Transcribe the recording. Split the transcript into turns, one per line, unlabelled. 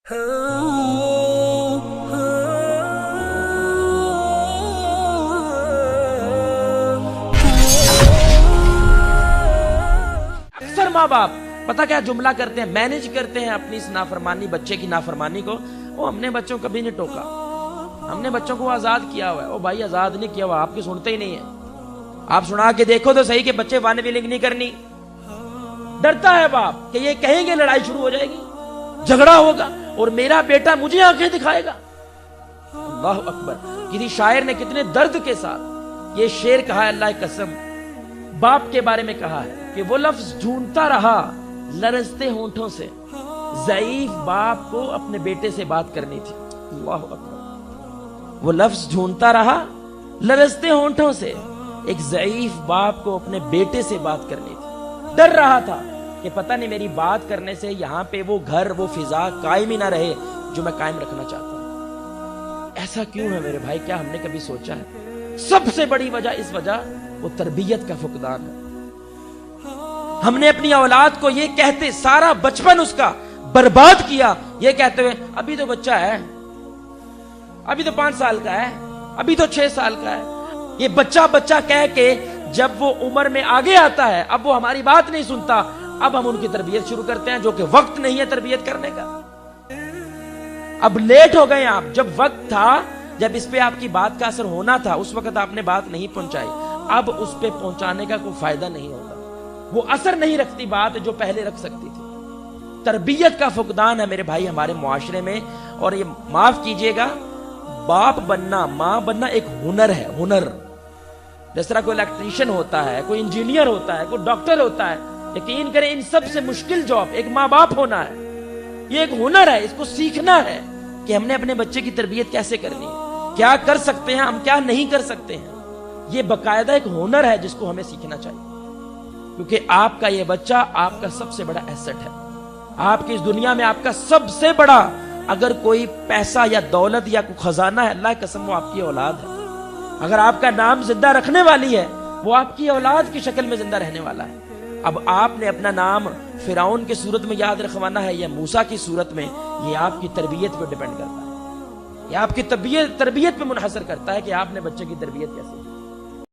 اکثر ماں باپ پتہ کیا جملہ کرتے ہیں، مینج کرتے ہیں اپنی اس نافرمانی، بچے کی نافرمانی کو. وہ ہم نے بچوں کو کبھی نہیں ٹوکا، ہم نے بچوں کو آزاد کیا ہوا ہے. او بھائی آزاد نہیں کیا ہوا، آپ کی سنتے ہی نہیں ہیں. آپ سنا کے دیکھو تو صحیح کہ بچے ون ویلنگ نہیں کرنی. ڈرتا ہے باپ کہ یہ کہیں گے لڑائی شروع ہو جائے گی، جھگڑا ہوگا اور میرا بیٹا مجھے آنکھیں دکھائے گا. اللہ اکبر. کسی شاعر نے کتنے درد کے ساتھ یہ شعر کہا ہے، اللہ کی قسم باپ کے بارے میں کہا ہے کہ وہ لفظ ڈھونڈتا رہا لرزتے ہونٹوں سے. ضعیف باپ کو اپنے بیٹے سے بات کرنی تھی. اللہ اکبر. وہ لفظ ڈھونڈتا رہا لرزتے ہونٹوں سے. ایک ضعیف باپ کو اپنے بیٹے سے بات کرنی تھی. ڈر رہا تھا کہ پتہ نہیں میری بات کرنے سے یہاں پہ وہ گھر، وہ فضا قائم ہی نہ رہے جو میں قائم رکھنا چاہتا ہوں. ایسا کیوں ہے میرے بھائی؟ کیا ہم نے کبھی سوچا ہے؟ سب سے بڑی وجہ اس وجہ وہ تربیت کا فقدان ہے. ہم نے اپنی اولاد کو یہ کہتے سارا بچپن اس کا برباد کیا، یہ کہتے ہوئے ابھی تو بچہ ہے، ابھی تو 5 سال کا ہے، ابھی تو 6 سال کا ہے. یہ بچہ بچہ کہہ کے جب وہ عمر میں آگے آتا ہے، اب وہ ہماری بات نہیں سنتا، اب ہم ان کی تربیت شروع کرتے ہیں، جو کہ وقت نہیں ہے تربیت کرنے کا. اب لیٹ ہو گئے آپ. جب وقت تھا، جب اس پہ آپ کی بات کا اثر ہونا تھا، اس وقت آپ نے بات نہیں پہنچائی. اب اس پہ پہنچانے کا کوئی فائدہ نہیں ہوتا. وہ اثر نہیں رکھتی بات جو پہلے رکھ سکتی تھی. تربیت کا فقدان ہے میرے بھائی ہمارے معاشرے میں. اور یہ معاف کیجئے گا، باپ بننا، ماں بننا ایک ہنر ہے. ہنر جس طرح کوئی الیکٹریشین ہوتا ہے، کوئی انجینئر ہوتا ہے، کوئی ڈاکٹر ہوتا ہے، یقین کریں ان سب سے مشکل جاب ایک ماں باپ ہونا ہے. یہ ایک ہنر ہے، اس کو سیکھنا ہے کہ ہم نے اپنے بچے کی تربیت کیسے کرنی ہے، کیا کر سکتے ہیں ہم، کیا نہیں کر سکتے ہیں. یہ باقاعدہ ایک ہنر ہے جس کو ہمیں سیکھنا چاہیے، کیونکہ آپ کا یہ بچہ آپ کا سب سے بڑا ایسٹ ہے. آپ کی اس دنیا میں آپ کا سب سے بڑا اگر کوئی پیسہ یا دولت یا کوئی خزانہ ہے، اللہ کی قسم وہ آپ کی اولاد ہے. اگر آپ کا نام زندہ رکھنے والی ہے، وہ آپ کی اولاد کی شکل میں زندہ رہنے والا ہے. اب آپ نے اپنا نام فرعون کی صورت میں یاد رکھوانا ہے یا موسیٰ کی صورت میں، یہ آپ کی تربیت پہ ڈیپینڈ کرتا ہے. یہ آپ کی تربیت پہ منحصر کرتا ہے کہ آپ نے بچے کی تربیت کیسے کی.